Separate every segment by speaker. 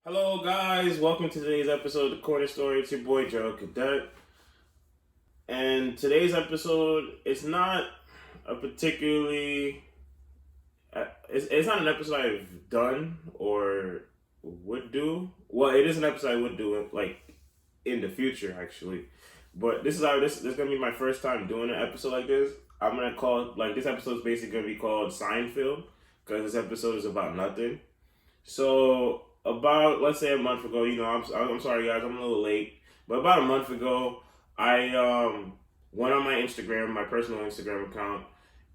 Speaker 1: Hello, guys. Welcome to today's episode of The Corner Story. It's your boy, Gerald Cadet. And today's episode is not a particularly. It's not an episode I've done or would do. Well, it is an episode I would do, like, in the future, actually. But this is going to be my first time doing an episode like this. I'm going to call it, like, this episode is basically going to be called Seinfeld because this episode is about nothing. So about, let's say, a month ago, I'm sorry guys, I'm a little late, but about a month ago, I went on my Instagram, my personal Instagram account,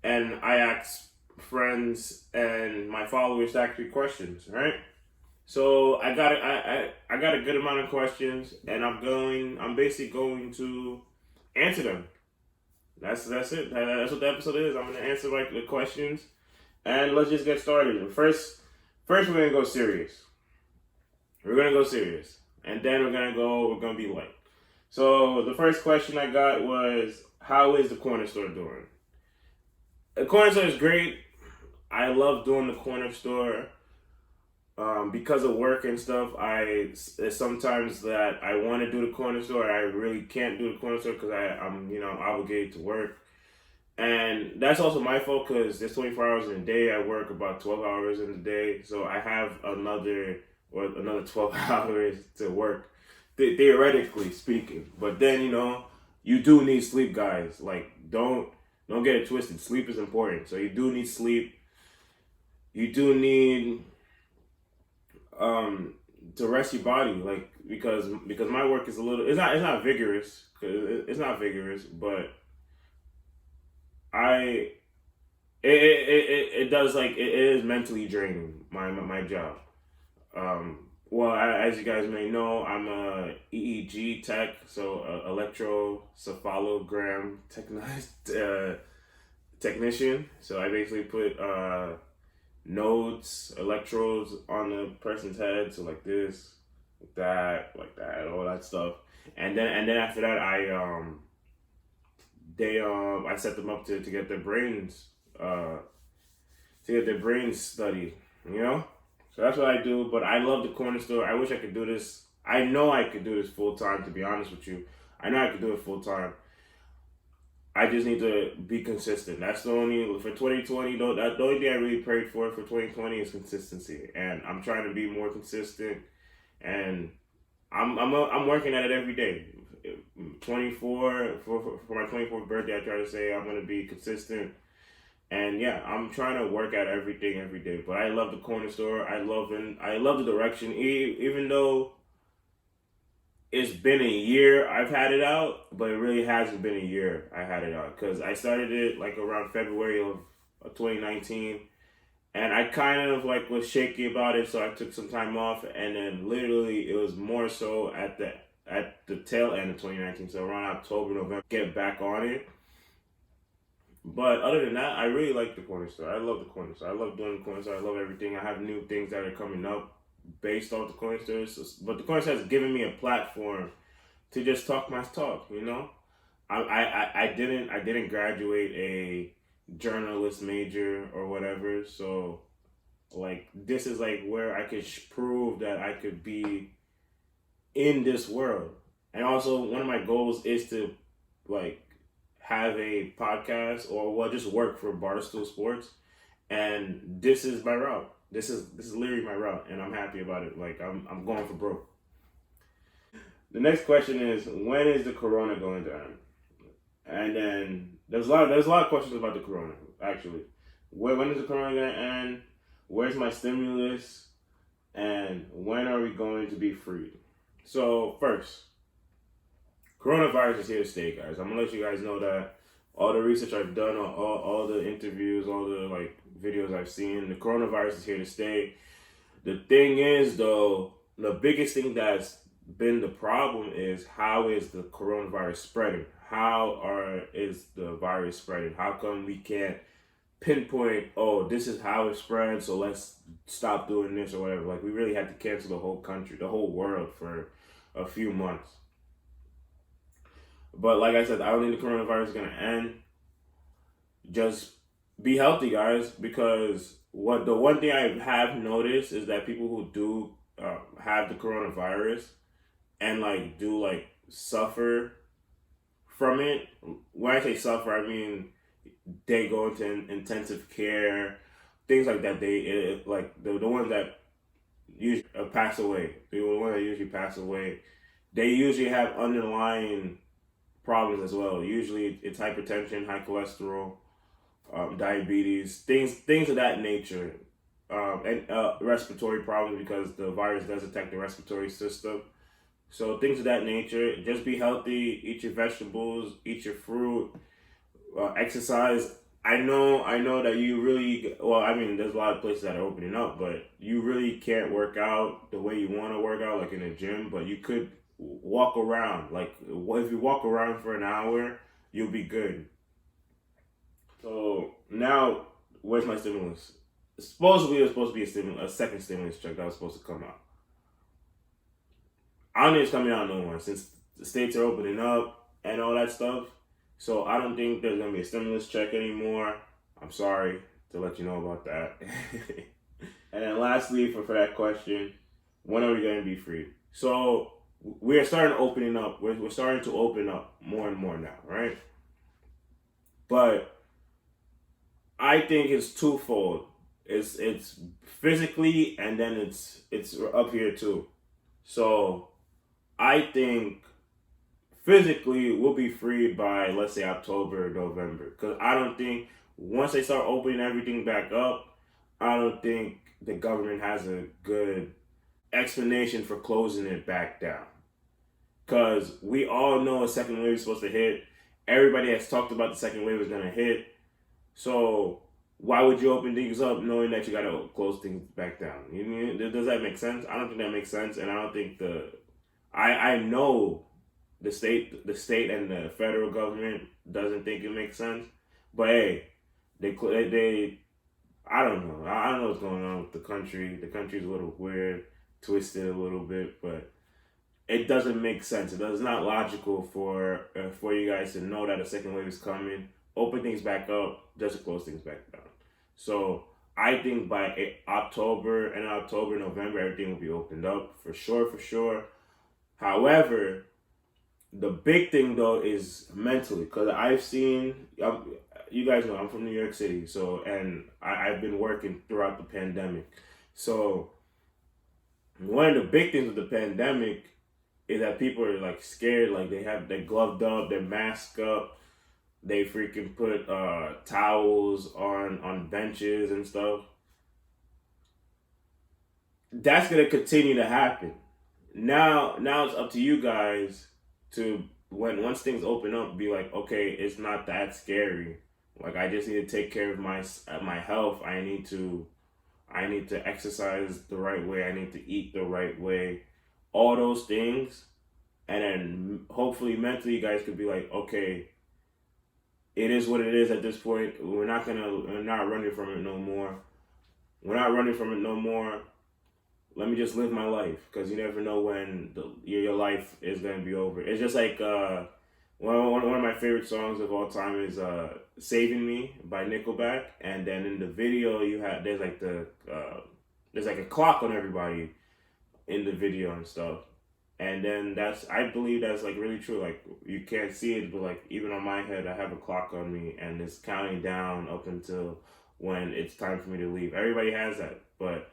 Speaker 1: and I asked friends and my followers to ask me questions, right? So I got a good amount of questions, and I'm basically going to answer them. That's it. That's what the episode is. I'm gonna answer like the questions, and let's just get started. First we're gonna go serious. We're gonna go serious, and then we're gonna be light. So the first question I got was, how is the corner store doing? The corner store is great. I love doing the corner store. Because of work and stuff, it's sometimes that I want to do the corner store. I really can't do the corner store because I'm obligated to work, and that's also my fault because there's 24 hours in a day. I work about 12 hours in a day, so I have another 12 hours to work, theoretically speaking. But then you do need sleep, guys. Like don't get it twisted. Sleep is important, so you do need sleep. You do need to rest your body, like because my work is it's not vigorous, because it's not vigorous, but I it does, like, it is mentally draining, my job. As you guys may know, I'm a EEG tech, so electrocephalogram technician. So I basically put nodes, electrodes on the person's head, so like this, like that, all that stuff. And then after that, I set them up to get their brains studied, you know. So that's what I do. But I love the corner store. I wish I could do this. I know I could do this full time. To be honest with you, I know I could do it full time. I just need to be consistent. That's the only for 2020. Though, the only thing I really prayed for 2020 is consistency, and I'm trying to be more consistent. And I'm working at it every day. 24 for my 24th birthday, I try to say I'm gonna be consistent. And yeah, I'm trying to work at everything every day. But I love the corner store. I love the direction. Even though it's been a year I've had it out, but it really hasn't been a year I had it out, because I started it like around February of 2019, and I kind of like was shaky about it, so I took some time off, and then literally it was more so at the tail end of 2019, so around October, November, get back on it. But other than that, I really like the corner store. I love the corner store. I love doing the corner store. I love everything. I have new things that are coming up based off the corner store. But the corner store has given me a platform to just talk my talk. I didn't graduate a journalist major or whatever. So like this is like where I could prove that I could be in this world. And also one of my goals is to like have a podcast, or well, just work for Barstool Sports, and this is my route. This is literally my route, and I'm happy about it. Like I'm going for broke. The next question is, when is the corona going to end? And then there's a lot of questions about the corona, actually. When is the corona going to end? Where's my stimulus? And when are we going to be free? So first, coronavirus is here to stay, guys. I'm gonna let you guys know that all the research I've done, all the interviews, all the like videos I've seen, the coronavirus is here to stay. The thing is, though, the biggest thing that's been the problem is, how is the coronavirus spreading? Is the virus spreading? How come we can't pinpoint, oh, this is how it spread, so let's stop doing this or whatever? Like, we really had to cancel the whole country, the whole world for a few months. But like I said, I don't think the coronavirus is gonna end. Just be healthy, guys, because the one thing I have noticed is that people who do have the coronavirus and like do like suffer from it. When I say suffer, I mean they go into intensive care, things like that. Like the ones that usually pass away. The ones that usually pass away, they usually have underlying problems as well. Usually it's hypertension, high cholesterol, diabetes, things of that nature, and respiratory problems because the virus does attack the respiratory system. So things of that nature. Just be healthy. Eat your vegetables. Eat your fruit. Exercise. I know that you really. Well, I mean, there's a lot of places that are opening up, but you really can't work out the way you want to work out, like in a gym. But you could walk around. Like if you walk around for an hour, you'll be good. So now, where's my stimulus? Supposedly, it was supposed to be a second stimulus check that was supposed to come out. I don't think it's coming out no more since the states are opening up and all that stuff. So I don't think there's gonna be a stimulus check anymore. I'm sorry to let you know about that. And then lastly, for that question, when are we gonna be free? So we're starting to opening up. We're starting to open up more and more now, right? But I think it's twofold. It's physically and then it's up here too. So I think physically we'll be freed by, let's say, October or November. Because I don't think once they start opening everything back up, I don't think the government has a good explanation for closing it back down. Because we all know a second wave is supposed to hit. Everybody has talked about the second wave is going to hit. So why would you open things up knowing that you got to close things back down? Does that make sense? I don't think that makes sense. And I don't think I know the state and the federal government doesn't think it makes sense. But hey, they I don't know. I don't know what's going on with the country. The country's a little weird, twisted a little bit, but it doesn't make sense. It does not logical for you guys to know that a second wave is coming, open things back up, just to close things back down. So I think by October, November, everything will be opened up for sure. However, the big thing though is mentally, because I've seen, you guys know I'm from New York City, so and I've been working throughout the pandemic. So one of the big things with the pandemic is that people are like scared, like they're gloved up, they're masked up, they freaking put towels on benches and stuff. That's gonna continue to happen. Now it's up to you guys to once things open up, be like, okay, it's not that scary. Like I just need to take care of my health. I need to exercise the right way. I need to eat the right way. All those things, and then hopefully mentally, you guys could be like, okay, it is what it is at this point. We're not running from it no more. We're not running from it no more. Let me just live my life, because you never know when your life is going to be over. It's just like one of my favorite songs of all time is "Saving Me" by Nickelback, and then in the video there's like a clock on everybody in the video and stuff, and then I believe that's like really true. Like you can't see it, but like even on my head, I have a clock on me, and it's counting down up until when it's time for me to leave. Everybody has that, but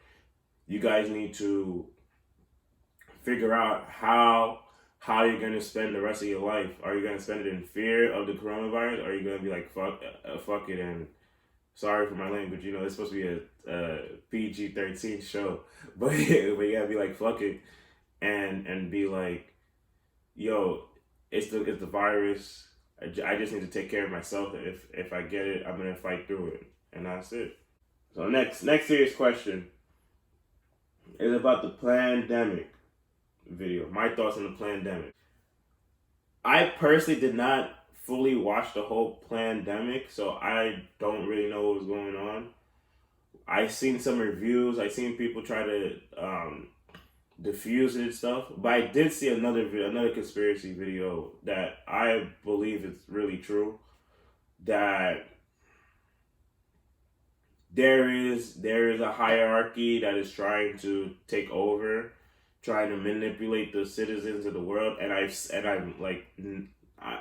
Speaker 1: you guys need to figure out how you're gonna spend the rest of your life. Are you gonna spend it in fear of the coronavirus? Or are you gonna be like fuck it, and sorry for my language, it's supposed to be a PG-13 show, but you gotta be like fuck it, and be like, yo, it's the virus. I just need to take care of myself. If I get it, I'm gonna fight through it, and that's it. So next serious question is about the pandemic video. My thoughts on the pandemic. I personally did not fully watch the whole pandemic, so I don't really know what was going on. I've seen some reviews. I've seen people try to diffuse it and stuff, but I did see another conspiracy video that I believe is really true. That there is a hierarchy that is trying to take over, trying to manipulate the citizens of the world, and I'm like, I,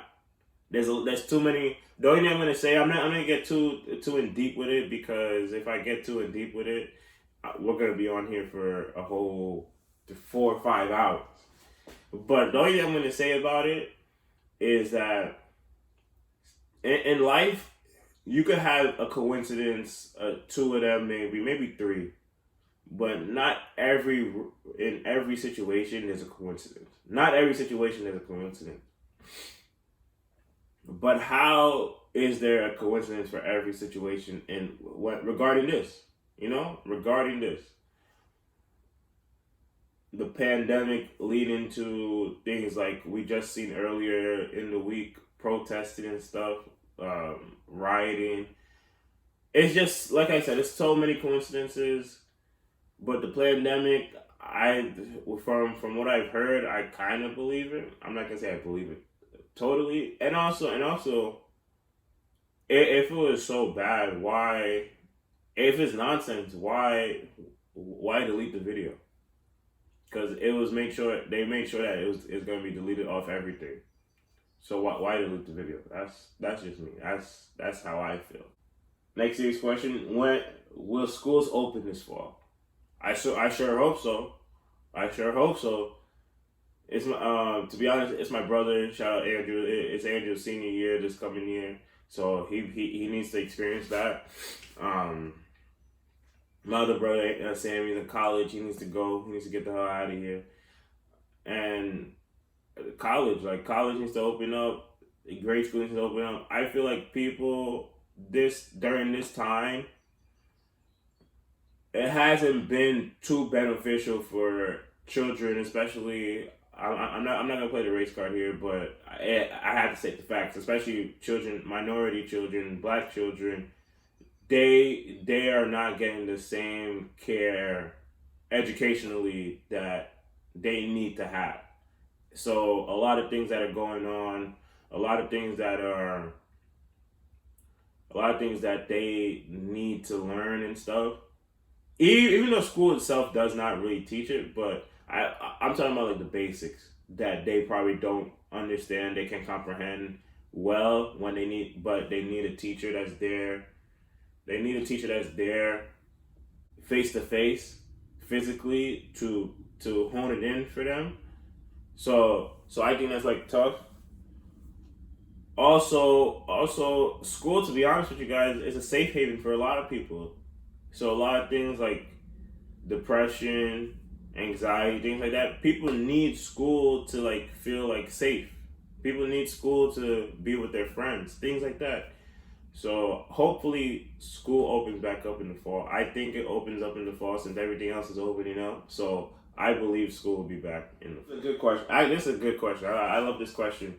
Speaker 1: there's too many. The only thing I'm gonna say, I'm gonna get too in deep with it, because if I get too in deep with it, we're gonna be on here for a whole 4 or 5 hours. But the only thing I'm gonna say about it is that in life, you could have a coincidence, two of them, maybe three, but not in every situation there's a coincidence. Not every situation there's a coincidence. But how is there a coincidence for every situation in regarding this? Regarding this, the pandemic leading to things like we just seen earlier in the week, protesting and stuff, rioting. It's just like I said, it's so many coincidences. But the pandemic, from what I've heard, I kind of believe it. I'm not gonna say I believe it totally. And also, if it was so bad, why? If it's nonsense, why delete the video? Because they made sure that it's gonna be deleted off everything. So why delete the video? That's just me. That's how I feel. Next year's question: when will schools open this fall? I sure hope so. I sure hope so. It's my to be honest, it's my brother. Shout out Andrew. It's Andrew's senior year this coming year, so he needs to experience that. My other brother Sam, he's in college. He needs to go. He needs to get the hell out of here. And college needs to open up. Grade school needs to open up. I feel like people during this time, it hasn't been too beneficial for children, especially. I'm not gonna play the race card here, but I have to state the facts. Especially children, minority children, black children, they are not getting the same care educationally that they need to have. So a lot of things that are going on, a lot of things that they need to learn and stuff. Even though school itself does not really teach it, but I'm talking about like the basics that they probably don't understand, they can comprehend well when but they need a teacher that's there. They need a teacher that's there face to face, physically to hone it in for them. So I think that's like tough. Also, school, to be honest with you guys, is a safe haven for a lot of people. So a lot of things like depression, anxiety, things like that, people need school to like feel like safe. People need school to be with their friends, things like that. So hopefully school opens back up in the fall. I think it opens up in the fall since everything else is opening up. So I believe school will be back in the fall. It's a good question. This is a good question. I love this question.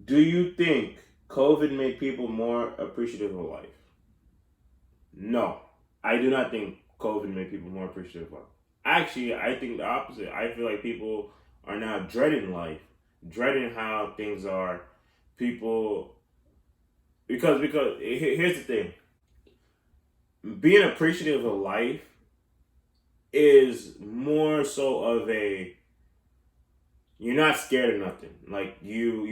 Speaker 1: Do you think COVID made people more appreciative of life? No, I do not think COVID made people more appreciative of life. Actually, I think the opposite. I feel like people are now dreading life, dreading how things are. Because here's the thing. Being appreciative of life is more so of you're not scared of nothing. Like you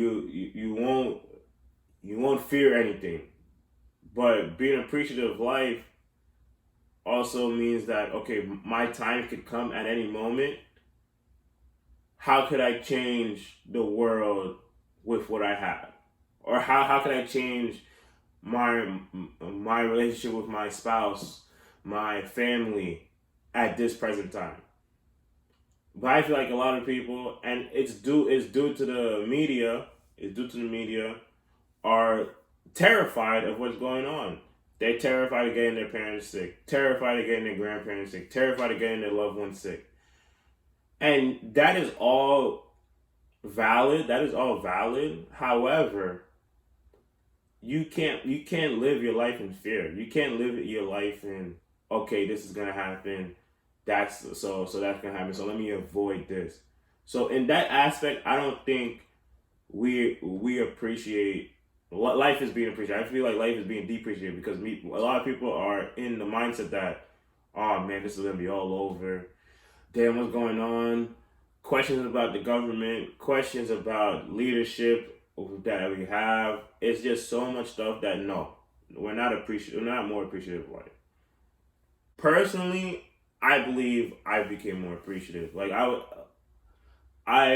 Speaker 1: won't fear anything. But being appreciative of life also means that, okay, my time could come at any moment. How could I change the world with what I have? Or how can I change my relationship with my spouse, my family at this present time? But I feel like a lot of people, and it's due to the media, are terrified of what's going on. They're terrified of getting their parents sick, terrified of getting their grandparents sick, terrified of getting their loved ones sick. And that is all valid. However, you can't live your life in fear. You can't live your life in, okay, this is gonna happen. That's gonna happen. So let me avoid this. So in that aspect, I don't think we appreciate life is being appreciated. I feel like life is being depreciated because a lot of people are in the mindset that, oh man, this is gonna be all over. damn, what's going on? Questions about the government, questions about leadership that we have. It's just so much stuff that no, we're not appreciative. We're not more appreciative of life. Personally, I believe I became more appreciative. Like I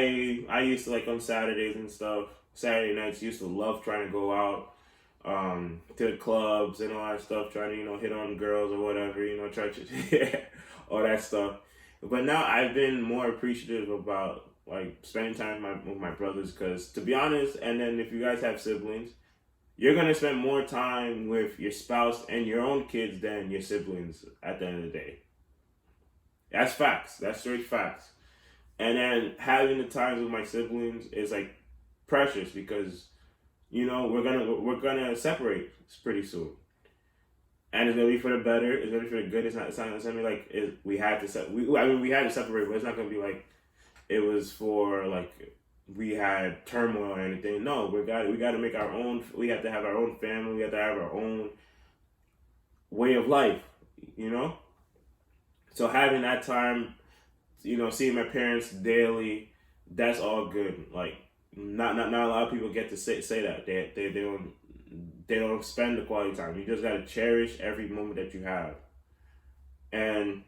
Speaker 1: used to, like, on Saturdays and stuff. Saturday nights, used to love trying to go out to the clubs and all that stuff, trying to, hit on girls or whatever, try to all that stuff. But now I've been more appreciative about, like, spending time with my brothers, because, to be honest, and then if you guys have siblings, you're gonna spend more time with your spouse and your own kids than your siblings at the end of the day. That's facts. That's straight facts. And then having the times with my siblings is, like, precious, because we're gonna separate pretty soon, and it's gonna be for the better. It's gonna be for the good. It's not gonna be like we had to we had to separate, but it's not gonna be like it was for, like, we had turmoil or anything. No, we got to make our own. We have to have our own family. We have to have our own way of life. So having that time, seeing my parents daily, that's all good. Like, not a lot of people get to say that. They don't spend the quality time. You just gotta cherish every moment that you have. And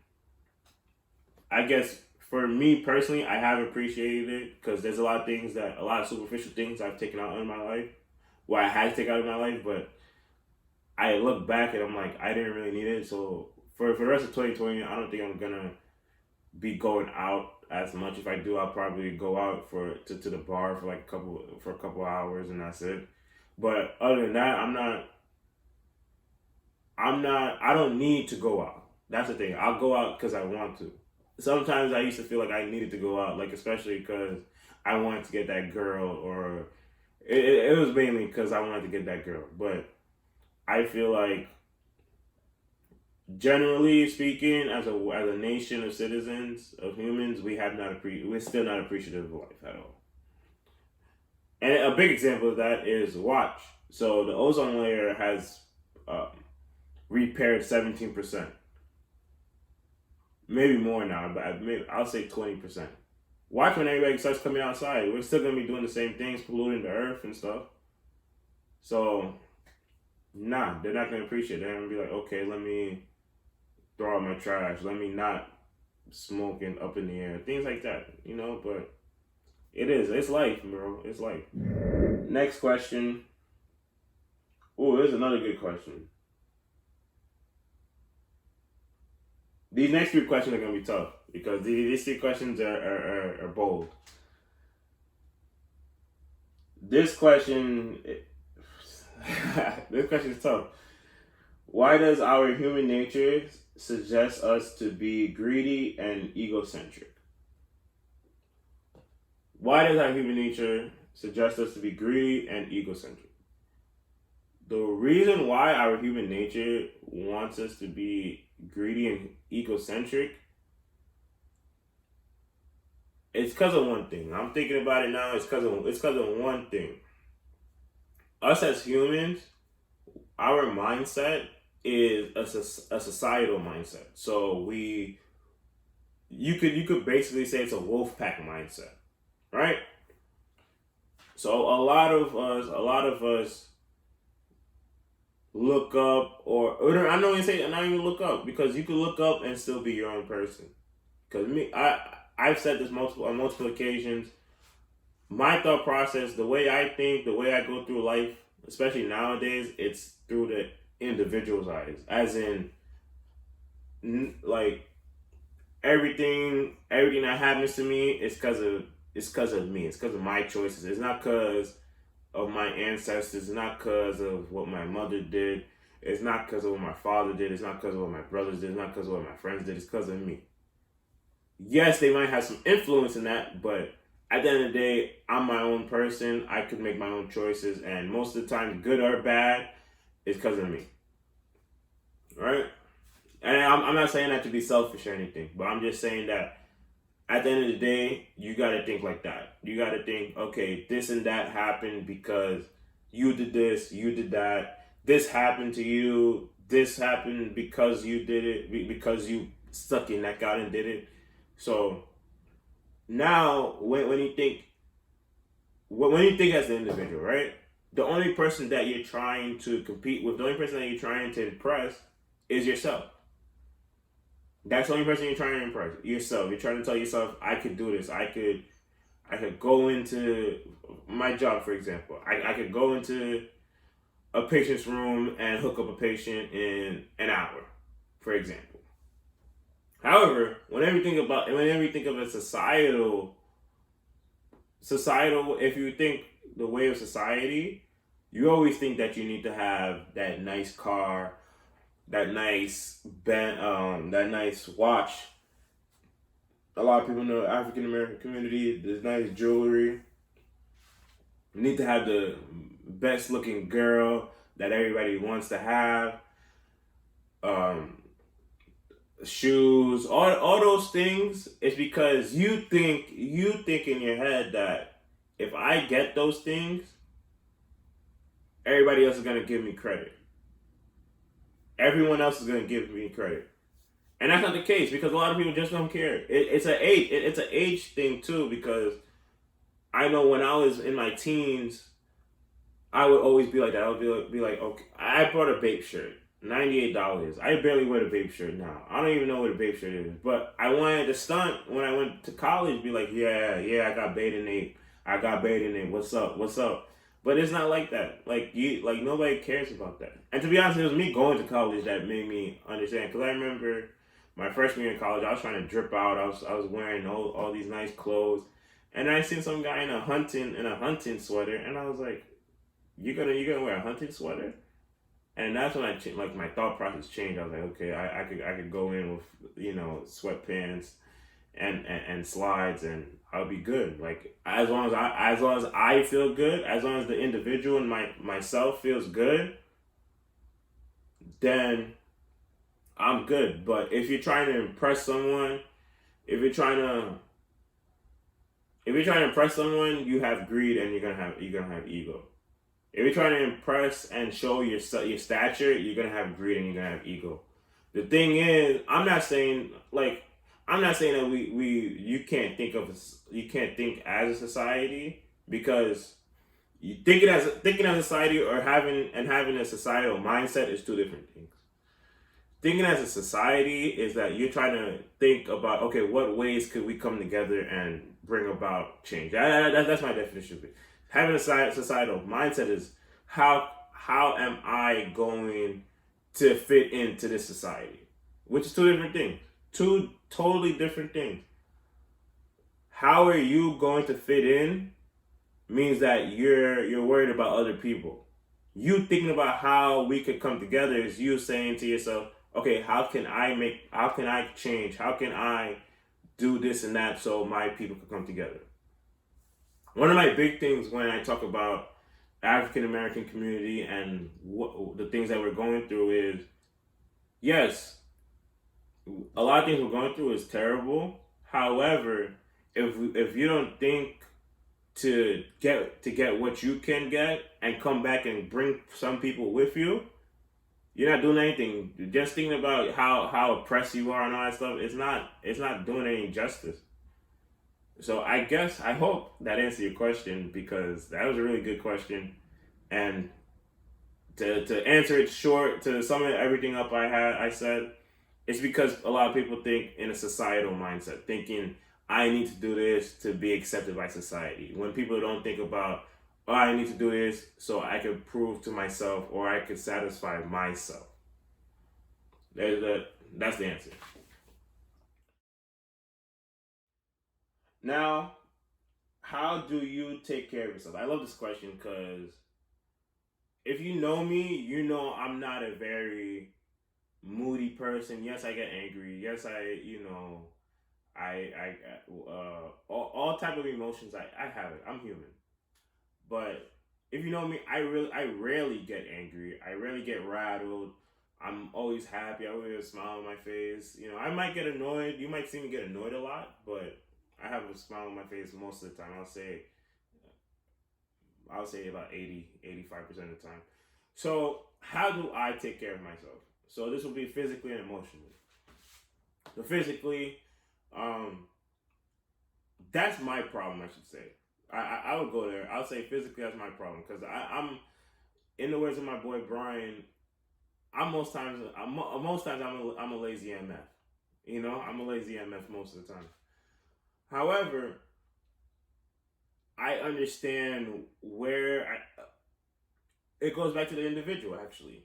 Speaker 1: I guess for me personally, I have appreciated it, because there's a lot of superficial things I've taken out in my life, well, I had to take out in my life, but I look back and I'm like, I didn't really need it. So for the rest of 2020, I don't think I'm gonna be going out as much. If I do, I'll probably go out to the bar for like a couple hours, and that's it. But other than that, I don't need to go out. That's the thing. I'll go out because I want to. Sometimes I used to feel like I needed to go out, like, especially because I wanted to get that girl, or it was mainly because I wanted to get that girl. But I feel like, generally speaking, as a nation of citizens, of humans, we're still not appreciative of life at all. And a big example of that is watch. So the ozone layer has repaired 17%, maybe more now, but I'll say 20%. Watch when everybody starts coming outside. We're still gonna be doing the same things, polluting the earth and stuff. So, nah, they're not gonna appreciate it. They're gonna be like, okay, let me throw out my trash. Let me not smoke and up in the air. Things like that, but it's life, bro. It's life. Next question. Oh, there's another good question. These next few questions are going to be tough, because these three questions are bold. This question is tough. Why does our human nature suggest us to be greedy and egocentric? Why does our human nature suggest us to be greedy and egocentric? The reason why our human nature wants us to be greedy and egocentric, it's because of one thing. I'm thinking about it now. It's because of one thing. Us as humans, our mindset is a societal mindset. So you could basically say it's a wolf pack mindset, right? So a lot of us look up, or I don't even say not even look up, because you can look up and still be your own person. Because I've said this on multiple occasions. My thought process, the way I think, the way I go through life, especially nowadays, it's through the individual's eyes. As in, like, everything that happens to me is because of me. It's because of my choices. It's not because of my ancestors. It's not because of what my mother did. It's not because of what my father did. It's not because of what my brothers did. It's not because of what my friends did. It's because of me. Yes, they might have some influence in that, but at the end of the day, I'm my own person. I could make my own choices, and most of the time, good or bad, it's because of me. Right? And I'm not saying that to be selfish or anything, but I'm just saying that at the end of the day, you got to think like that. You got to think, okay, this and that happened because you did this, you did that. This happened to you. This happened because you did it, because you stuck your neck out and did it. So now, when you think when you think as an individual, right? The only person that you're trying to compete with, the only person that you're trying to impress, is yourself. That's the only person you're trying to impress, yourself. You're trying to tell yourself, I could do this. I could go into my job, for example. I could go into a patient's room and hook up a patient in an hour, for example. However, whenever you think of a societal, if you think the way of society, you always think that you need to have that nice car, that nice watch. A lot of people in the African American community, there's nice jewelry. You need to have the best looking girl that everybody wants to have. Um, Shoes, all those things. It's because you think in your head that if I get those things, everybody else is gonna give me credit. Everyone else is gonna give me credit. And that's not the case because a lot of people just don't care. It's an age thing too because I know when I was in my teens, I would always be like that. I would be like, okay, I bought a Bape shirt, $98. I barely wear the Bape shirt now. I don't even know what a Bape shirt is. But I wanted to stunt when I went to college. Be like, yeah, I got Bathing Ape. I got Bathing Ape. What's up? But it's not like that. Like nobody cares about that. And to be honest, it was me going to college that made me understand. Because I remember my freshman year in college, I was trying to drip out. I was wearing all these nice clothes, and I seen some guy in a hunting sweater, and I was like, you're gonna wear a hunting sweater? And that's when like my thought process changed. I was like, okay, I could go in with sweatpants and slides, and I'll be good. Like as long as I feel good, as long as the individual and myself feels good, then I'm good. But if you're trying to impress someone, if you're trying to impress someone, you have greed and you're gonna have ego. If you're trying to impress and show your stature, you're gonna have greed and you're gonna have ego. The thing is, I'm not saying that you can't think as a society because you thinking as a society or having a societal mindset is two different things. Thinking as a society is that you're trying to think about, okay, what ways could we come together and bring about change? That's my definition of it. Having a societal mindset is how am I going to fit into this society, which is two different things, two totally different things. How are you going to fit in means that you're worried about other people. You thinking about how we could come together is you saying to yourself, okay, how can I change? How can I do this and that so my people can come together? One of my big things when I talk about African American community and the things that we're going through is, yes, a lot of things we're going through is terrible. However, if you don't think to get what you can get and come back and bring some people with you, you're not doing anything. Just thinking about how oppressed you are and all that stuff, it's not doing any justice. So I hope that answered your question because that was a really good question. And to answer it short, to sum everything up I said, it's because a lot of people think in a societal mindset, thinking I need to do this to be accepted by society. When people don't think about, oh, I need to do this so I can prove to myself or I can satisfy myself. That's the answer. Now, how do you take care of yourself? I love this question because if you know me, you know I'm not a very moody person. Yes, I get angry. Yes, all type of emotions. I have it. I'm human. But if you know me, I rarely get angry. I rarely get rattled. I'm always happy. I always have a smile on my face. I might get annoyed. You might see me get annoyed a lot, but I have a smile on my face most of the time. I'll say about 85% of the time. So how do I take care of myself? So this will be physically and emotionally. So physically, Um, that's my problem, I should say. I would go there. I'll say physically that's my problem because I'm in the words of my boy Brian. I'm a lazy MF. You know, I'm a lazy MF most of the time. However, I understand it goes back to the individual actually.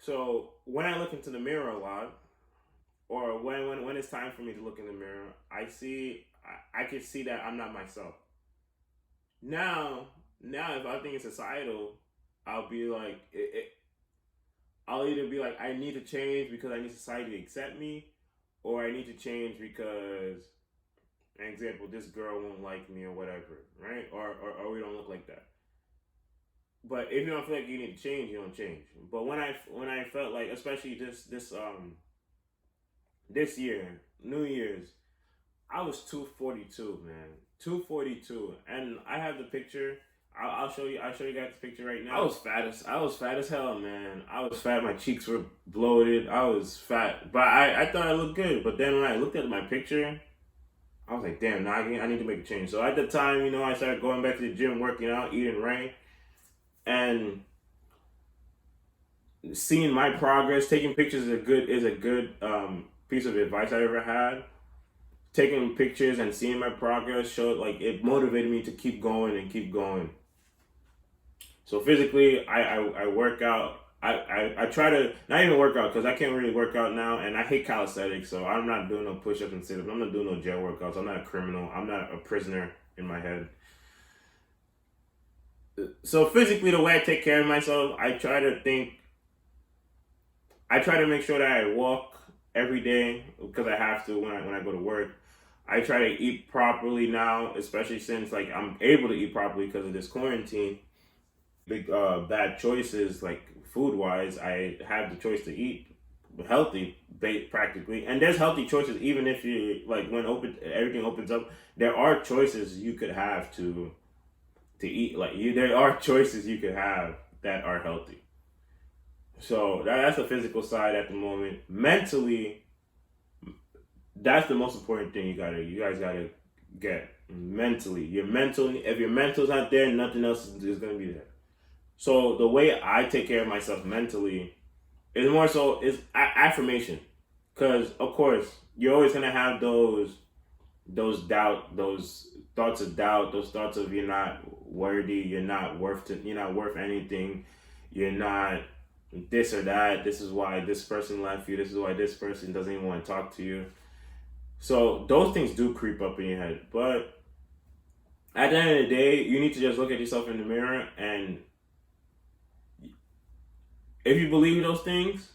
Speaker 1: So when I look into the mirror a lot, or when it's time for me to look in the mirror, I can see that I'm not myself. Now, if I think it's societal, I'll be like, I'll either be like, I need to change because I need society to accept me, or I need to change because, an example, this girl won't like me or whatever, right? Or we don't look like that. But if you don't feel like you need to change, you don't change. But when I felt like, especially this year, New Year's, I was 242, man, 242, and I have the picture. I'll show you. I'll show you guys the picture right now. I was fat as hell, man. I was fat. My cheeks were bloated. I was fat, but I thought I looked good. But then when I looked at my picture, I was like, damn, now I need to make a change. So at the time, I started going back to the gym, working out, eating right, and seeing my progress. Taking pictures is a good piece of advice I ever had. Taking pictures and seeing my progress showed like it motivated me to keep going and keep going. So physically, I work out. I try to not even work out because I can't really work out now, and I hate calisthenics. So I'm not doing no push-ups and sit-ups. I'm not doing no jail workouts. I'm not a criminal. I'm not a prisoner in my head. So physically, the way I take care of myself, I try to make sure that I walk every day because I have to when I go to work. I try to eat properly now, especially since like I'm able to eat properly because of this quarantine. Big bad choices like food wise. I have the choice to eat healthy, practically, and there's healthy choices even if you like when everything opens up. There are choices you could have to eat like you. There are choices you could have that are healthy. So that's the physical side at the moment. Mentally, that's the most important thing you guys gotta get mentally. If your mental's not there, nothing else is gonna be there. So the way I take care of myself mentally is more so is affirmation, because of course you're always gonna have those thoughts of doubt, those thoughts of you're not worthy, you're not worth anything, you're not this or that. This is why this person left you. This is why this person doesn't even want to talk to you. So those things do creep up in your head, but at the end of the day, you need to just look at yourself in the mirror and if you believe those things,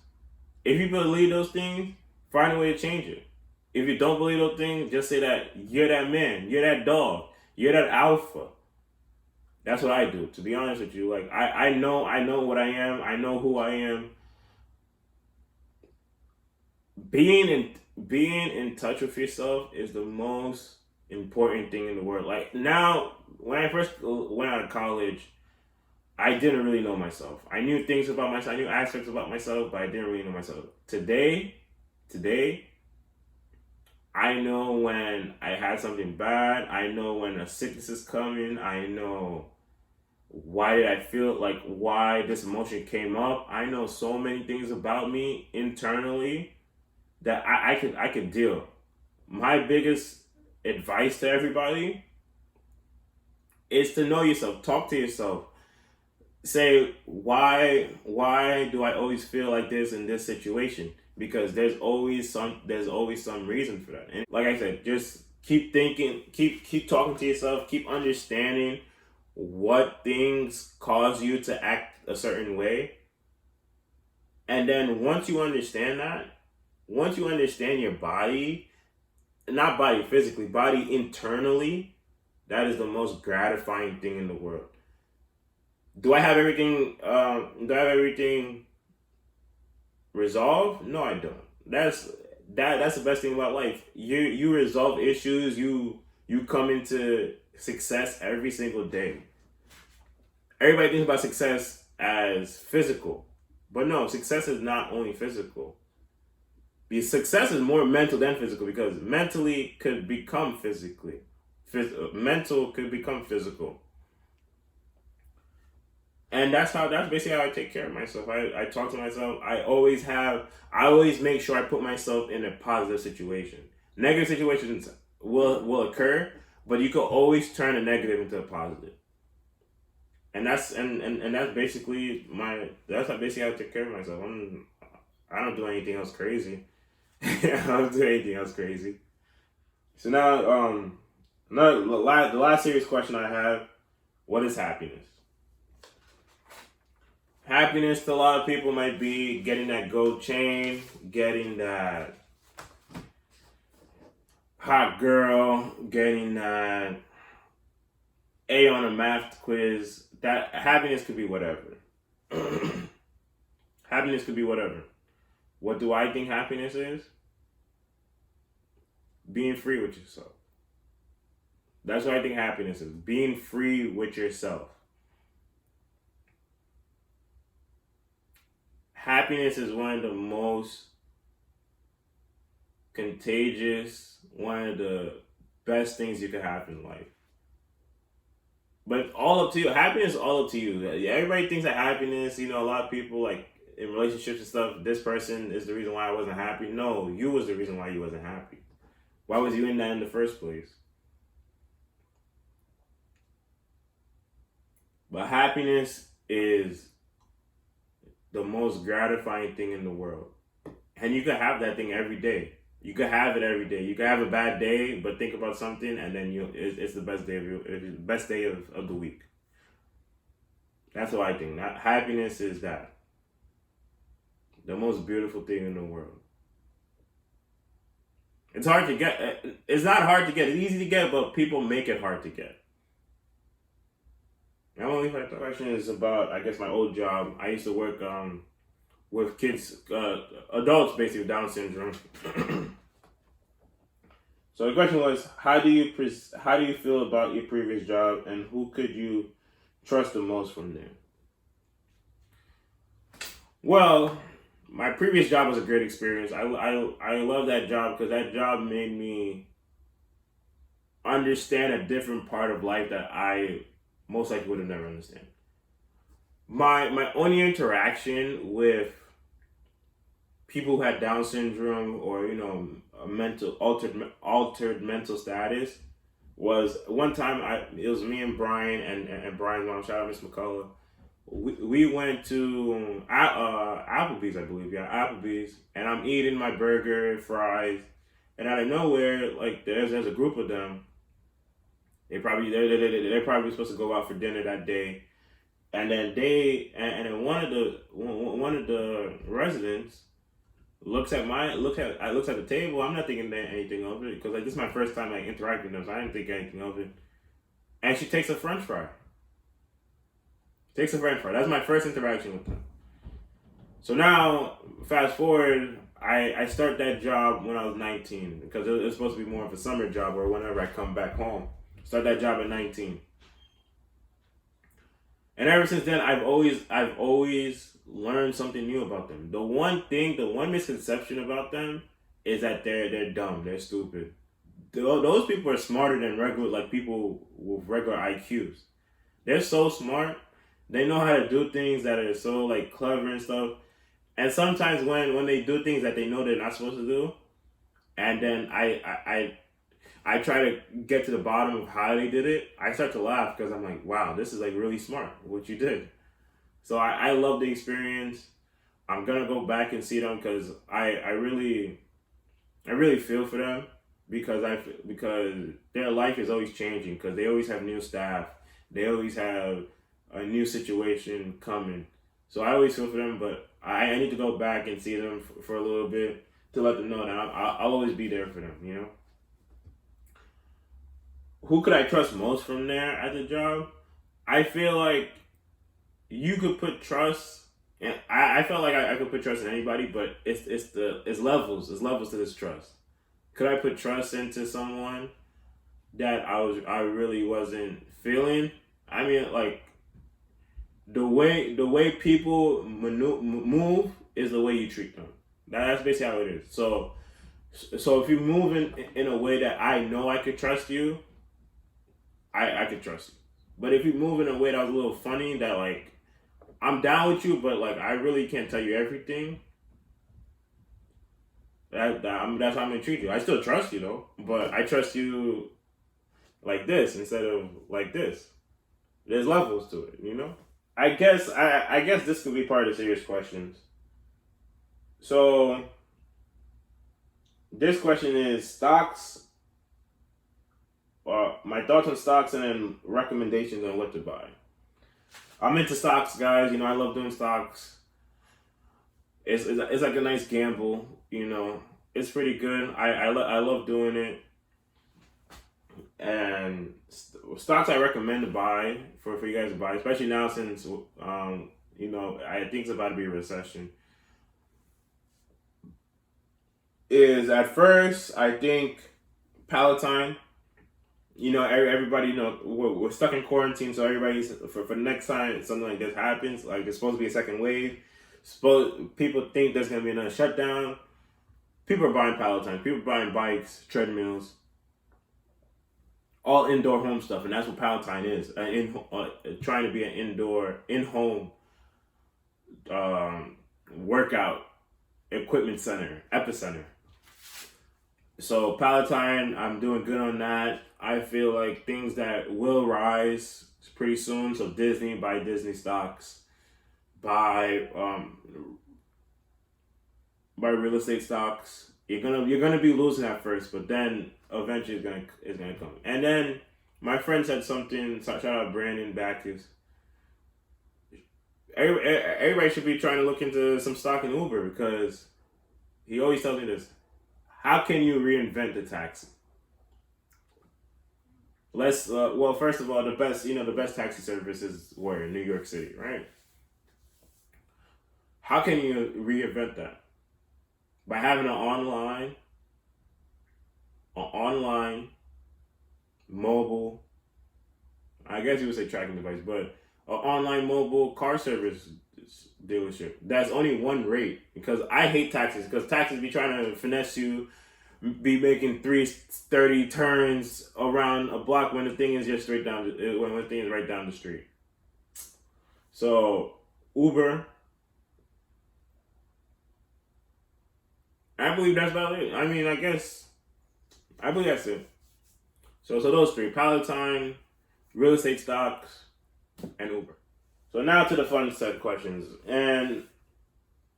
Speaker 1: if you believe those things, find a way to change it. If you don't believe those things, just say that you're that man, you're that dog, you're that alpha. That's what I do. To be honest with you, like I know what I am. I know who I am. Being in being in touch with yourself is the most important thing in the world. Like now, when I first went out of college, I didn't really know myself. I knew things about myself. I knew aspects about myself, but I didn't really know myself. Today, I know when I had something bad. I know when a sickness is coming. I know why did I feel like why this emotion came up. I know so many things about me internally that I could deal. My biggest advice to everybody is to know yourself. Talk to yourself. Say why do I always feel like this in this situation? Because there's always some reason for that. And like I said, just keep thinking, keep talking to yourself, keep understanding what things cause you to act a certain way. And then once you understand your body, not body physically, body internally, that is the most gratifying thing in the world. Do I have everything? Do I have everything resolved? No, I don't. That's the best thing about life. You resolve issues. You come into success every single day. Everybody thinks about success as physical, but no, success is not only physical. The success is more mental than physical because mentally could become physically. Mental could become physical. And that's basically how I take care of myself. I talk to myself. I always make sure I put myself in a positive situation. Negative situations will occur, but you can always turn a negative into a positive. And that's basically how I take care of myself. I don't do anything else crazy. I don't do anything else crazy. So now, the last serious question I have: what is happiness? Happiness to a lot of people might be getting that gold chain, getting that hot girl, getting that A on a math quiz. That happiness could be whatever. Happiness could be whatever. What do I think happiness is? Being free with yourself. That's what I think happiness is. Being free with yourself. Happiness is one of the most contagious, one of the best things you can have in life. But all up to you. Happiness is all up to you. Everybody thinks that happiness, a lot of people like in relationships and stuff, this person is the reason why I wasn't happy. No, you was the reason why you wasn't happy. Why was you in that in the first place? But happiness is the most gratifying thing in the world. And you can have that thing every day. You can have it every day. You can have a bad day, but think about something, and then it's the best day of the week. That's what I think. Happiness is that. The most beautiful thing in the world. It's hard to get. It's not hard to get. It's easy to get, but people make it hard to get. My only question is about, I guess, my old job. I used to work with kids, adults basically with Down syndrome. So the question was, how do you feel about your previous job, and who could you trust the most from there? Well, my previous job was a great experience. I love that job because that job made me understand a different part of life that I most likely would have never understand. My only interaction with people who had Down syndrome or a mental altered mental status was one time. It was me and Brian and Brian's mom. Shout out Miss McCullough. We went to Applebee's, I believe. Yeah, Applebee's, and I'm eating my burger, fries, and out of nowhere, like there's a group of them. They're probably supposed to go out for dinner that day, and then one of the residents looks at the table. I'm not thinking anything of it because this is my first time interacting with them, so I didn't think anything of it. And she takes a French fry. That's my first interaction with them. So now, fast forward, I start that job when I was 19 because it was supposed to be more of a summer job or whenever I come back home. Start that job at 19. And ever since then, I've always learned something new about them. The one misconception about them is that they're dumb, they're stupid. Those people are smarter than people with regular IQs. They're so smart. They know how to do things that are so clever and stuff. And sometimes when they do things that they know they're not supposed to do, and then I try to get to the bottom of how they did it, I start to laugh because I'm like, wow, this is really smart what you did. So I love the experience. I'm gonna go back and see them because I really feel for them because their life is always changing because they always have new staff. They always have a new situation coming. So I always feel for them, but I need to go back and see them for a little bit to let them know that I'll always be there for them, Who could I trust most from there at the job? I feel like you could put trust, and I felt like I could put trust in anybody, but it's levels. It's levels to this trust. Could I put trust into someone that I really wasn't feeling? I mean, the way people move is the way you treat them. That's basically how it is. So if you move in a way that I know I could trust you, I could trust you. But if you move in a way that was a little funny, that like I'm down with you, but like I really can't tell you everything. That's how I'm gonna treat you. I still trust you though, but I trust you like this instead of like this. There's levels to it, you know. I guess this could be part of the serious questions. So this question is stocks. My thoughts on stocks and then recommendations on what to buy. I'm into stocks, guys. You know, I love doing stocks. It's like a nice gamble. You know, it's pretty good. I love doing it. And stocks I recommend to buy for you guys to buy, especially now since you know I think it's about to be a recession. Is at first I think Palatine. You know, everybody, you know, we're stuck in quarantine, so everybody's for next time something like this happens, like there's supposed to be a second wave. People think there's gonna be another shutdown. People are buying Palatine. People are buying bikes, treadmills, all indoor home stuff, and that's what Palatine is. Trying to be an indoor, in-home workout equipment center, epicenter. So Palatine, I'm doing good on that. I feel like things that will rise pretty soon. So Disney, buy Disney stocks, buy real estate stocks. You're gonna be losing at first, but then eventually it's gonna come. And then my friend said something. Shout out Brandon Backus. Everybody should be trying to look into some stock in Uber because he always tells me this. How can you reinvent the taxi? Well, first of all, the best taxi service is where in New York City, right? How can you reinvent that? By having an online, mobile, I guess you would say tracking device, but an online mobile car service dealership. That's only one rate because I hate taxis because taxis be trying to finesse you, be making 330 turns around a block when the thing is just when the thing is right down the street. So Uber, I believe that's about it. I mean, I believe that's it. So those three: Palatine, real estate stocks, and Uber. So now to the fun set questions, and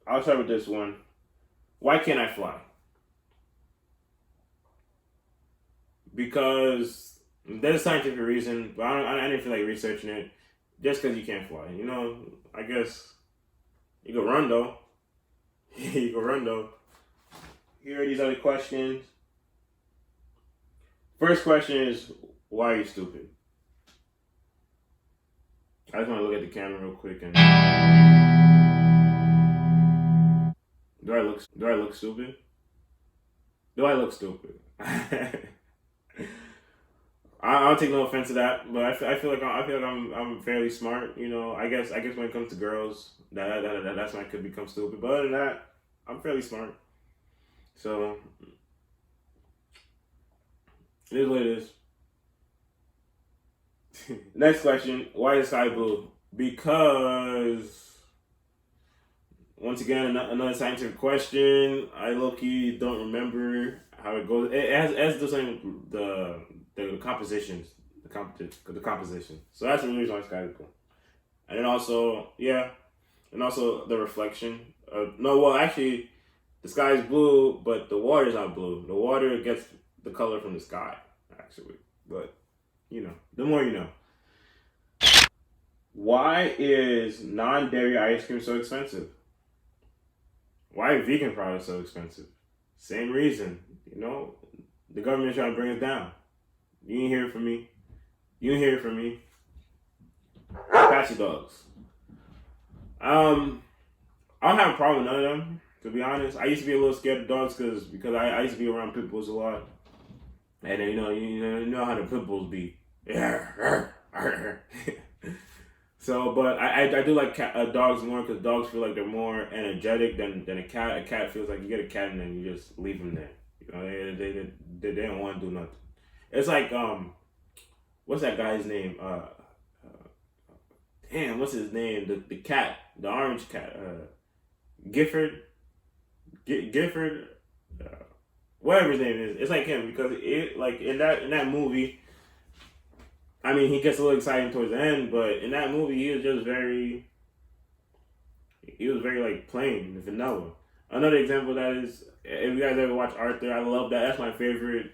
Speaker 1: I'll start with this one. Why can't I fly? Because there's a scientific reason, but I didn't feel like researching it. Just because you can't fly, you know. I guess you can run though. You can run though. Here are these other questions. First question is, why are you stupid? I just want to look at the camera real quick and do I look stupid? Do I look stupid? I don't take no offense to that, but I feel like I'm fairly smart. You know, I guess when it comes to girls, that's when I could become stupid. But other than that, I'm fairly smart. So it is what it is. Next question: why is sky blue? Because once again, another scientific question. I low-key don't remember how it goes. It has the same the compositions, the composition. So that's the reason why sky is blue. And then also, and also the reflection. No, well, actually, the sky is blue, but the water is not blue. The water gets the color from the sky, actually. But you know, the more you know. Why is non-dairy ice cream so expensive? Why are vegan products so expensive? Same reason. You know, the government is trying to bring us down. You ain't hear it from me. You ain't hear it from me. Apache dogs. I don't have a problem with none of them, to be honest. I used to be a little scared of dogs because I used to be around pit bulls a lot. And then, you know how the pit bulls be. So, but I do like dogs more because dogs feel like they're more energetic than a cat. A cat feels like you get a cat and then you just leave them there. You know, they don't want to do nothing. It's like what's that guy's name? Damn, what's his name? The cat, the orange cat, Gifford, Gifford, whatever his name is. It's like him because it like in that movie. I mean, he gets a little exciting towards the end, but in that movie, he was very like plain, vanilla. Another example of that is if you guys ever watch Arthur, I love that. That's my favorite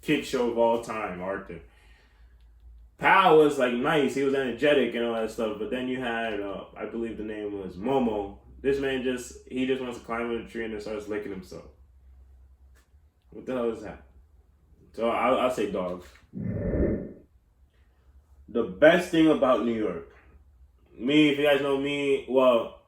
Speaker 1: kid show of all time, Arthur. Pal was like nice, he was energetic and all that stuff, but then you had, I believe the name was Momo. This man he just wants to climb in a tree and then starts licking himself. What the hell is that? So I'll say dogs. The best thing about New York, me, if you guys know me, well,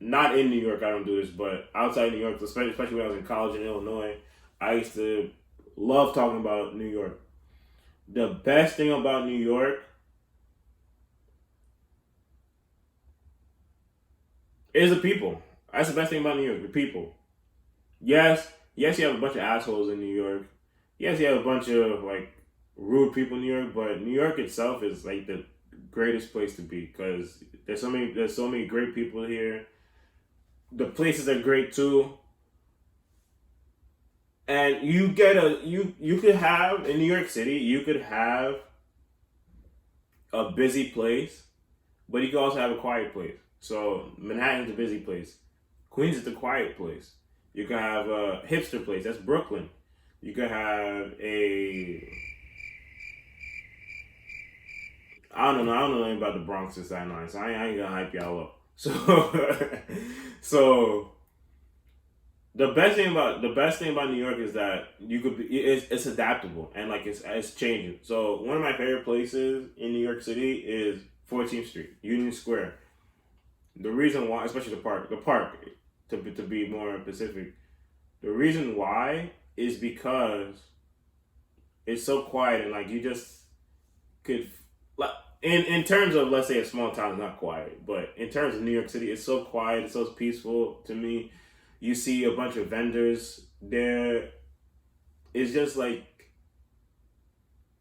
Speaker 1: not in New York, I don't do this, but outside New York, especially when I was in college in Illinois, I used to love talking about New York. The best thing about New York is the people. That's the best thing about New York, the people. Yes, you have a bunch of assholes in New York. Yes, you have a bunch of like rude people in New York, but New York itself is like the greatest place to be because there's so many great people here. The places are great too. And you could have in New York City, you could have a busy place, but you could also have a quiet place. So Manhattan's a busy place. Queens is the quiet place. You could have a hipster place, that's Brooklyn. You could have I don't know anything about the Bronx or Staten Island, so I ain't gonna hype y'all up. So the best thing about New York is that it's adaptable and like it's changing. So one of my favorite places in New York City is 14th Street, Union Square. The reason why, especially the park to be more specific, the reason why is because it's so quiet and like you just could like in terms of, let's say, a small town is not quiet, but in terms of New York City, it's so quiet, it's so peaceful to me. You see a bunch of vendors there. It's just like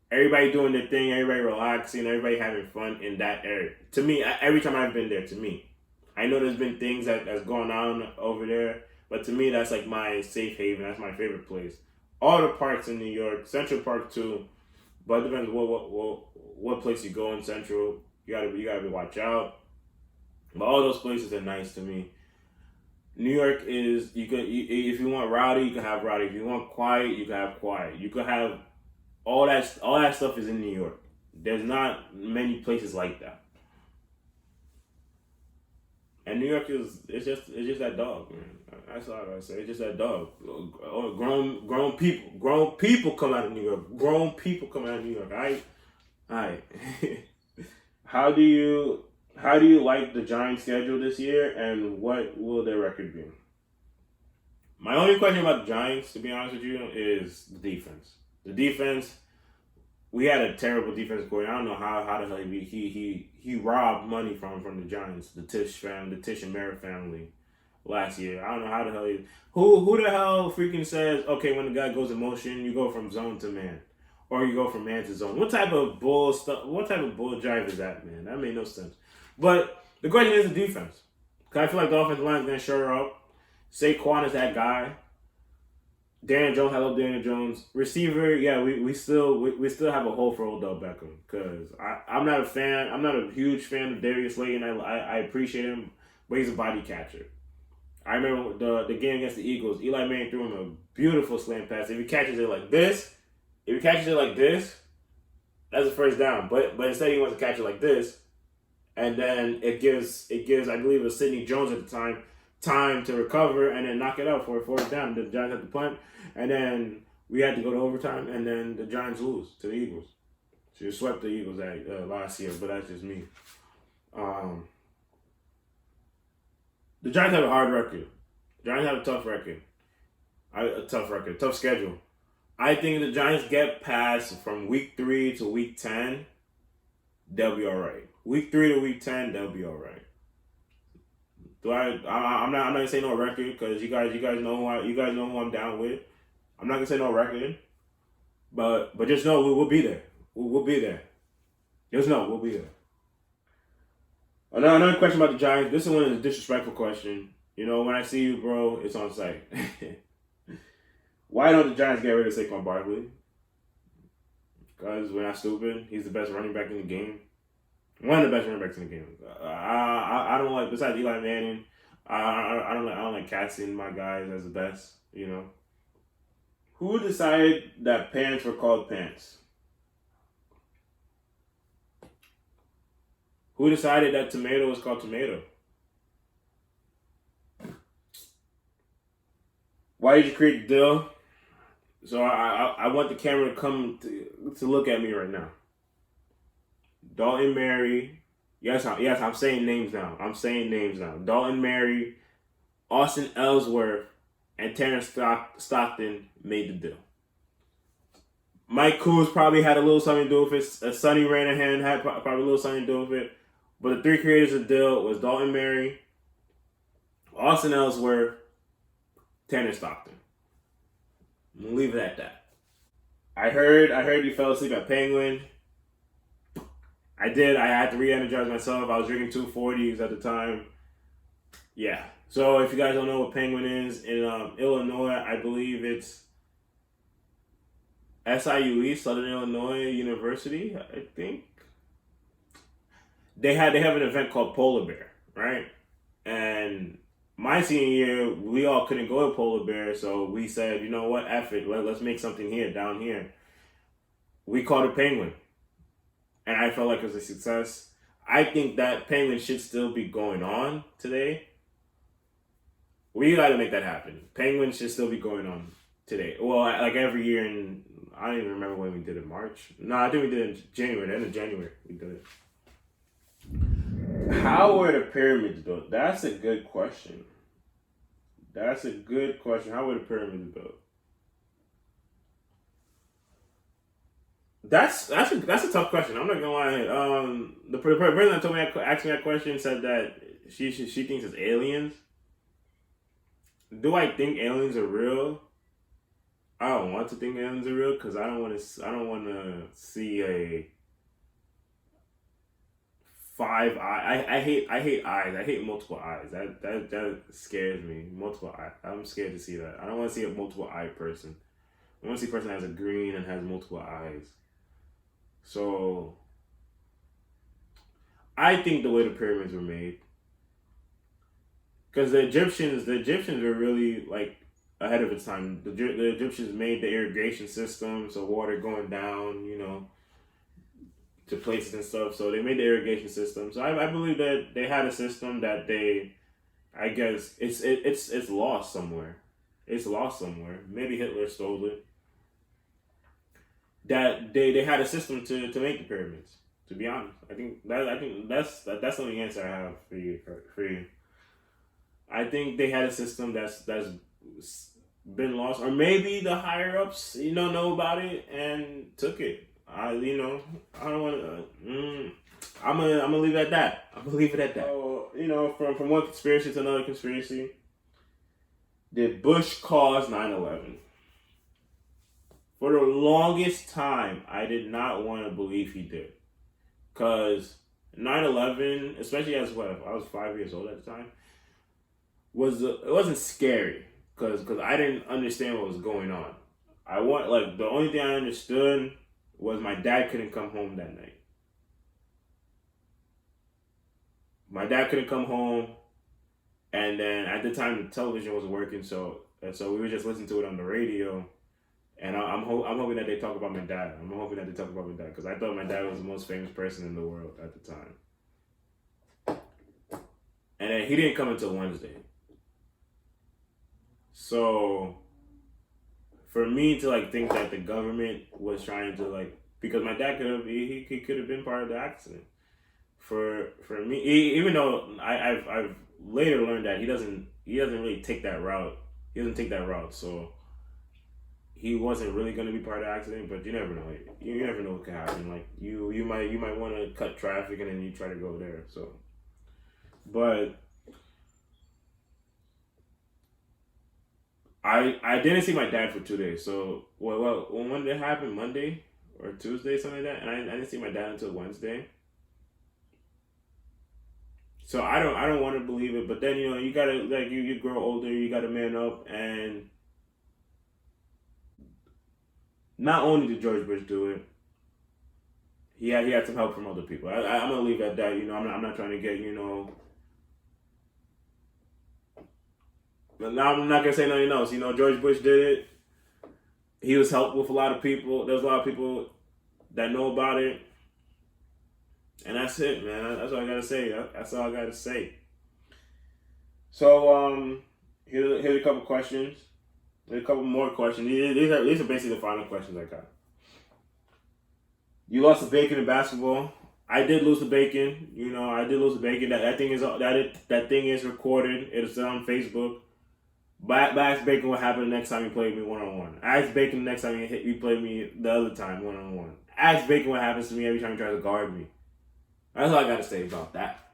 Speaker 1: everybody doing their thing, everybody relaxing, everybody having fun in that area. To me, every time I've been there, to me, I know there's been things that's going on over there, but to me, that's like my safe haven. That's my favorite place. All the parks in New York, Central Park too, but it depends what place you go in Central. You gotta watch out. But all those places are nice to me. New York is if you want rowdy, you can have rowdy. If you want quiet, you can have quiet. You could have all that stuff is in New York. There's not many places like that. And New York it's just that dog, man. That's all I gotta say. It's just that dog. Grown people come out of New York. Grown people come out of New York. Alright. How do you like the Giants' schedule this year, and what will their record be? My only question about the Giants, to be honest with you, is the defense. The defense, we had a terrible defense coordinator. I don't know how the hell he robbed money from the Giants, the Tisch and Merritt family last year. I don't know how the hell who the hell freaking says, okay, when the guy goes in motion, you go from zone to man. Or you go from man to zone. What type of bull drive is that, man? That made no sense. But the question is the defense. Because I feel like the offensive line is going to shore up. Saquon is that guy. Daniel Jones, I love Daniel Jones. Receiver, yeah, we still have a hole for Odell Beckham. Because I'm not a fan. I'm not a huge fan of Darius Slayton. I appreciate him, but he's a body catcher. I remember the game against the Eagles. Eli Manning threw him a beautiful slant pass. If he catches it like this, that's a first down. But instead he wants to catch it like this. And then it gives I believe it was Sidney Jones at the time to recover and then knock it out for a fourth down. The Giants had to punt, and then we had to go to overtime, and then the Giants lose to the Eagles. So you swept the Eagles last year, but that's just me. The Giants have a hard record. The Giants have a tough record. Tough schedule. I think the Giants get past from week 3 to week 10. they'll be all right. Week 3 to week 10, they'll be all right. I'm not gonna say no record because you guys know who I'm down with. I'm not gonna say no record, but just know we'll be there. We'll be there. Just know we'll be there. Another question about the Giants. This is one of the disrespectful question. You know, when I see you, bro, it's on site. Why don't the Giants get rid of Saquon Barkley? Because we're not stupid. He's the best running back in the game. One of the best running backs in the game. I don't like, besides Eli Manning, I don't like casting my guys as the best, you know. Who decided that pants were called pants? Who decided that tomato was called tomato? Why did you create the deal? So I want the camera to come to look at me right now. Dalton Mary. Yes, I'm saying names now. Dalton Mary, Austin Ellsworth, and Terrence Stockton made the deal. Mike Coos probably had a little something to do with it. Sonny Ranahan had probably a little something to do with it. But the 3 creators of the deal was Dalton Mary, Austin Ellsworth, Tanner Stockton. I'm gonna leave it at that. I heard you fell asleep at Penguin. I did. I had to re-energize myself. I was drinking 240s at the time. Yeah. So if you guys don't know what Penguin is, in Illinois, I believe it's SIUE, Southern Illinois University, I think. They have an event called Polar Bear, right? And my senior year, we all couldn't go to Polar Bear, so we said, you know what, F it, let's make something here, down here. We called it Penguin. And I felt like it was a success. I think that Penguin should still be going on today. We got to make that happen. Penguin should still be going on today. Well, like every year in, I don't even remember when we did it, March. No, I think we did it in January, the end of January we did it. How were the pyramids built? That's a good question. How were the pyramids built? That's a tough question. I'm not gonna lie. The person that told me asked me that question said that she thinks it's aliens. Do I think aliens are real? I don't want to think aliens are real because I don't want to see a 5 eye. I hate eyes. I hate multiple eyes. That scares me. Multiple eye. I'm scared to see that. I don't want to see a multiple eye person. I want to see a person that has a green and has multiple eyes. So I think the way the pyramids were made, because the Egyptians were really like ahead of its time. The Egyptians made the irrigation system, so water going down, you know, to places and stuff. So they made the irrigation system. So I believe that they had a system that I guess it's lost somewhere. It's lost somewhere. Maybe Hitler stole it. That they had a system to make the pyramids. To be honest, I think that's the only answer I have for you. I think they had a system that's been lost, or maybe the higher ups know about it and took it. I don't want to. I'm gonna leave it at that. So, from one conspiracy to another conspiracy. Did Bush cause 9/11? For the longest time, I did not want to believe he did. Because 9/11, especially I was 5 years old at the time, it wasn't scary. Because I didn't understand what was going on. The only thing I understood was my dad couldn't come home that night. My dad couldn't come home. And then at the time, the television wasn't working, so we were just listening to it on the radio. And I'm hoping that they talk about my dad. Because I thought my dad was the most famous person in the world at the time. And then he didn't come until Wednesday. So for me to think that the government was trying to because my dad could have been part of the accident. For me, even though I've later learned that he doesn't really take that route. He doesn't take that route, so he wasn't really gonna be part of the accident, but you never know. You never know what could happen. Like you might want to cut traffic and then you try to go there. So, but I didn't see my dad for 2 days. So when did it happen? Monday or Tuesday, something like that. And I didn't see my dad until Wednesday. So I don't want to believe it. But then you gotta like you grow older. You gotta man up. And not only did George Bush do it, he had some help from other people. I'm gonna leave it at that. I'm not trying to get But now I'm not gonna say nothing else. George Bush did it. He was helped with a lot of people. There's a lot of people that know about it, and that's it, man. That's all I gotta say. That's all I gotta say. So here's a couple questions. There's a couple more questions. These are basically the final questions I got. You lost the bacon in basketball. I did lose the bacon. I did lose the bacon. That thing is recorded. It's on Facebook. But I asked Bacon what happened the next time he played me one-on-one. I asked Bacon the next time he played me the other time one-on-one. I asked Bacon what happens to me every time he tries to guard me. That's all I got to say about that.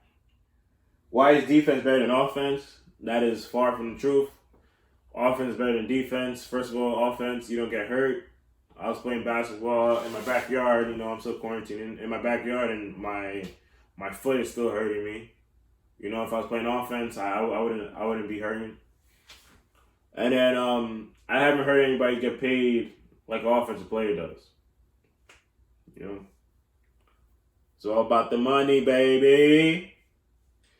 Speaker 1: Why is defense better than offense? That is far from the truth. Offense is better than defense. First of all, offense, you don't get hurt. I was playing basketball in my backyard. I'm still quarantining in my backyard, and my foot is still hurting me. If I was playing offense, I wouldn't be hurting. And then I haven't heard anybody get paid like an offensive player does. It's all about the money, baby.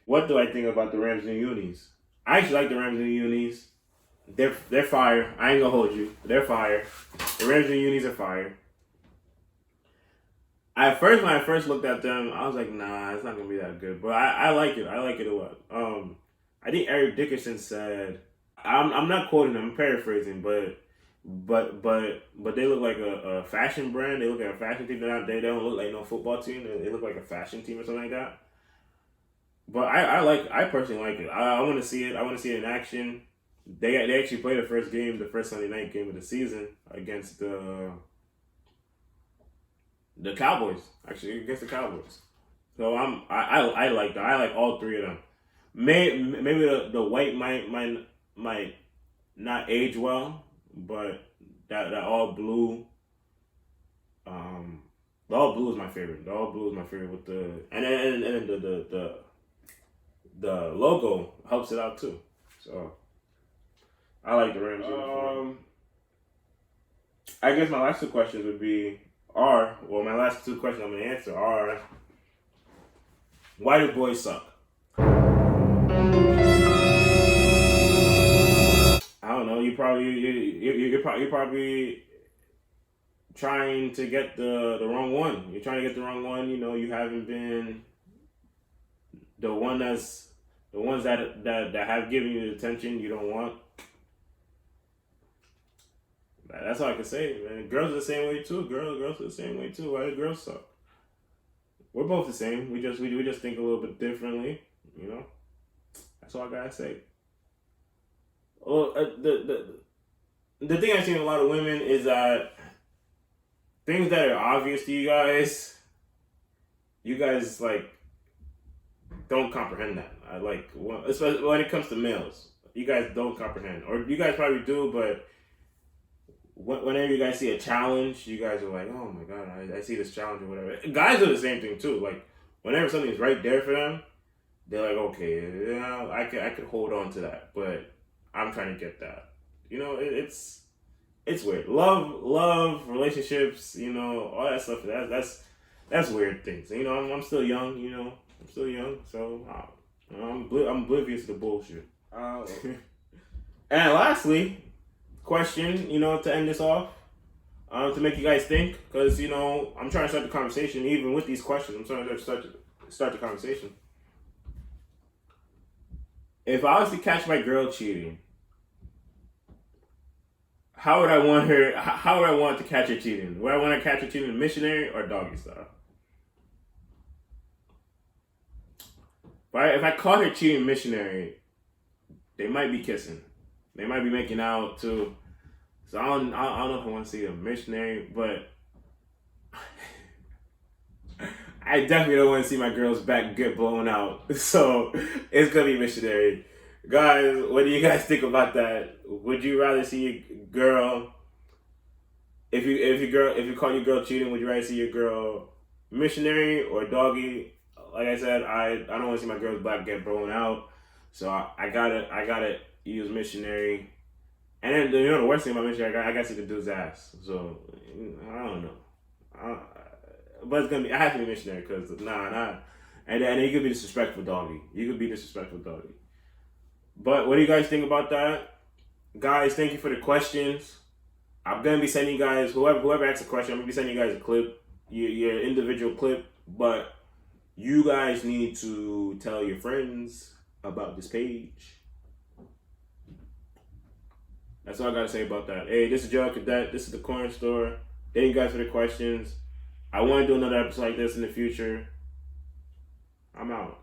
Speaker 1: What do I think about the Rams and the Unis? I actually like the Rams and the Unis. They're fire. I ain't gonna hold you. They're fire. The Rams and the Unis are fire. When I first looked at them, I was like, nah, it's not gonna be that good. But I like it. I like it a lot. I think Eric Dickerson said, I'm not quoting them, I'm paraphrasing, but they look like a fashion brand. They look like a fashion team. They don't look like no football team. They look like a fashion team or something like that. But I personally like it. I want to see it. I want to see it in action. They actually played the first Sunday night game of the season against the Cowboys. Actually, against the Cowboys. So I like that. I like all three of them. Maybe the white might not age well, but that all blue. The all blue is my favorite. The all blue is my favorite with the and the logo helps it out too. So I like the Rams. I guess my last two questions would be my last two questions I'm gonna answer are, why do boys suck? I don't know. You're probably trying to get the wrong one. You're trying to get the wrong one. You haven't been the ones that have given you the attention you don't want. That's all I can say, man. Girls are the same way too. Girls are the same way too. Why do girls suck? We're both the same. We just think a little bit differently. That's all I gotta say. Well, the thing I've seen in a lot of women is that things that are obvious to you guys like don't comprehend that. Especially when it comes to males, you guys don't comprehend, or you guys probably do, but whenever you guys see a challenge, you guys are like, oh my god, I see this challenge or whatever. Guys do the same thing too. Like whenever something's right there for them, they're like, okay, I could hold on to that, but I'm trying to get that. It's weird. Love, relationships, all that stuff. That's weird things. I'm still young. I'm still young, so I'm oblivious to the bullshit. And lastly, question, to end this off, to make you guys think, because I'm trying to start the conversation. Even with these questions, I'm trying to start the conversation. If I was to catch my girl cheating, how would I want her? How would I want to catch her cheating? Would I want to catch her cheating missionary or doggy style? If I caught her cheating missionary, they might be kissing. They might be making out to So I don't know if I want to see a missionary, but I definitely don't want to see my girl's back get blown out. So it's gonna be missionary. Guys, what do you guys think about that? Would you rather see a girl if you call your girl cheating, would you rather see your girl missionary or doggy? Like I said, I don't want to see my girl's back get blown out. So I gotta use missionary. And then the worst thing about missionary, I gotta see the dude's ass. So I don't know. But it's gonna be. I have to be missionary because nah. And then you could be disrespectful, doggy. You could be disrespectful, doggy. But what do you guys think about that, guys? Thank you for the questions. I'm gonna be sending you guys whoever asks a question. I'm gonna be sending you guys a clip, your individual clip. But you guys need to tell your friends about this page. That's all I gotta say about that. Hey, this is Joe Cadet. This is the Corner Store. Thank you guys for the questions. I want to do another episode like this in the future. I'm out.